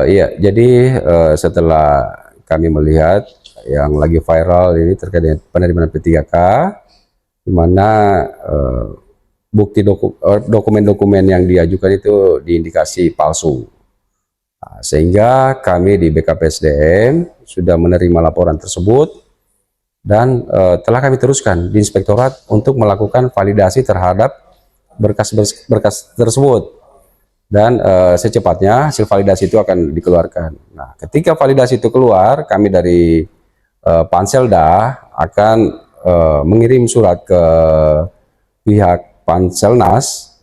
Iya, jadi setelah kami melihat yang lagi viral ini terkait dengan penerimaan P3K, di mana dokumen-dokumen yang diajukan itu diindikasi palsu. Nah, sehingga kami di BKPSDM sudah menerima laporan tersebut dan telah kami teruskan di Inspektorat untuk melakukan validasi terhadap berkas tersebut. Dan secepatnya hasil validasi itu akan dikeluarkan. Nah, ketika validasi itu keluar, kami dari Panselda akan mengirim surat ke pihak Panselnas,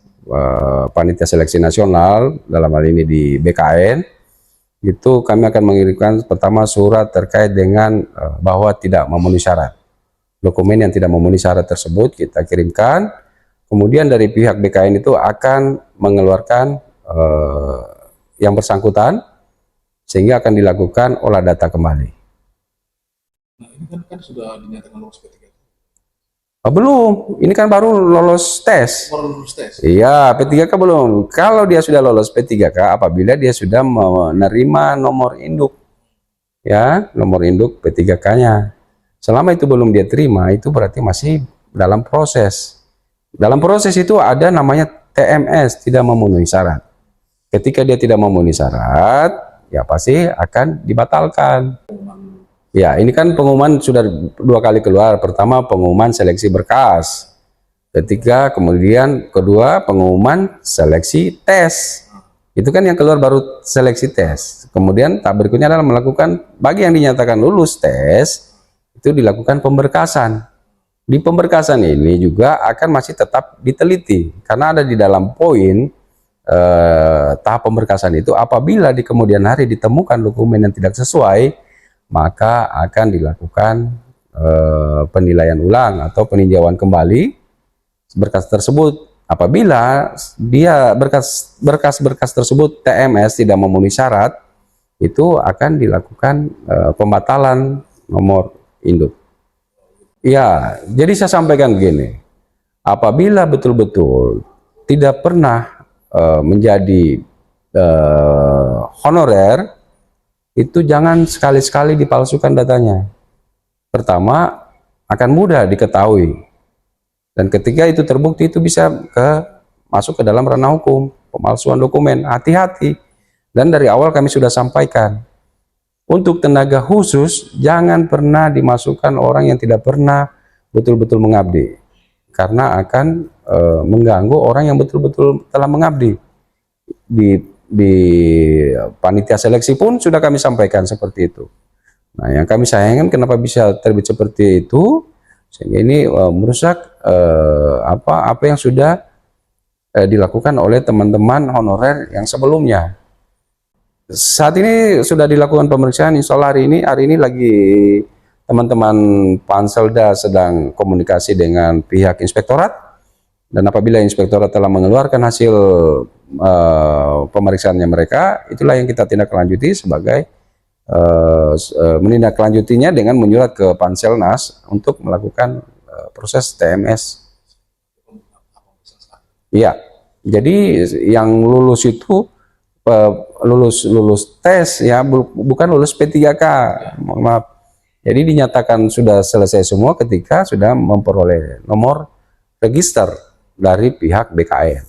Panitia Seleksi Nasional, dalam hal ini di BKN, itu kami akan mengirimkan pertama surat terkait dengan bahwa tidak memenuhi syarat. Dokumen yang tidak memenuhi syarat tersebut kita kirimkan, kemudian dari pihak BKN itu akan mengeluarkan yang bersangkutan, sehingga akan dilakukan olah data kembali. Nah, ini kan sudah dinyatakan lolos P3K. Belum, ini kan baru lolos tes. Baru lulus tes. Iya, P3K belum. Kalau dia sudah lolos P3K, apabila dia sudah menerima nomor induk, ya, nomor induk P3K-nya. Selama itu belum dia terima, itu berarti masih dalam proses. Dalam proses itu ada namanya TMS, tidak memenuhi syarat. Ketika dia tidak memenuhi syarat, ya pasti akan dibatalkan. Ya, ini kan pengumuman sudah 2 kali keluar. Pertama, pengumuman seleksi berkas. Ketiga, kemudian kedua, pengumuman seleksi tes. Itu kan yang keluar baru seleksi tes. Kemudian tahap berikutnya adalah melakukan, bagi yang dinyatakan lulus tes, itu dilakukan pemberkasan. Di pemberkasan ini juga akan masih tetap diteliti, karena ada di dalam poin tahap pemberkasan itu, apabila di kemudian hari ditemukan dokumen yang tidak sesuai, maka akan dilakukan penilaian ulang atau peninjauan kembali berkas tersebut. Apabila dia berkas tersebut TMS tidak memenuhi syarat, itu akan dilakukan pembatalan nomor induk. Ya, jadi saya sampaikan begini, apabila betul-betul tidak pernah menjadi honorer, itu jangan sekali-sekali dipalsukan datanya. Pertama, akan mudah diketahui, dan ketika itu terbukti, itu bisa masuk ke dalam ranah hukum, pemalsuan dokumen. Hati-hati. Dan dari awal kami sudah sampaikan, untuk tenaga khusus jangan pernah dimasukkan orang yang tidak pernah betul-betul mengabdi, karena akan mengganggu orang yang betul-betul telah mengabdi. Di panitia seleksi pun sudah kami sampaikan seperti itu. Nah, yang kami sayangkan kenapa bisa terbit seperti itu, sehingga ini merusak apa yang sudah dilakukan oleh teman-teman honorer yang sebelumnya. Saat ini sudah dilakukan pemeriksaan, insya Allah hari ini lagi teman-teman Panselda sedang komunikasi dengan pihak inspektorat, dan apabila inspektorat telah mengeluarkan hasil pemeriksaannya mereka, itulah yang kita tindak lanjuti sebagai menindaklanjutinya dengan menyurat ke Panselnas untuk melakukan proses TMS. Iya, jadi yang lulus itu lulus tes, ya, bukan lulus P3K. Mohon maaf. Jadi dinyatakan sudah selesai semua ketika sudah memperoleh nomor register dari pihak BKN.